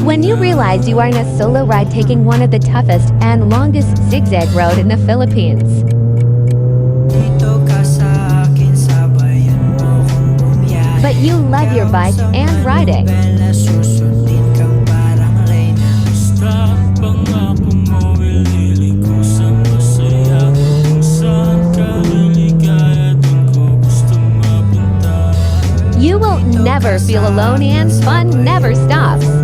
When you realize you are in a solo ride taking one of the toughest and longest zigzag road in the Philippines. But you love your bike and riding. You will never feel alone and fun never stops.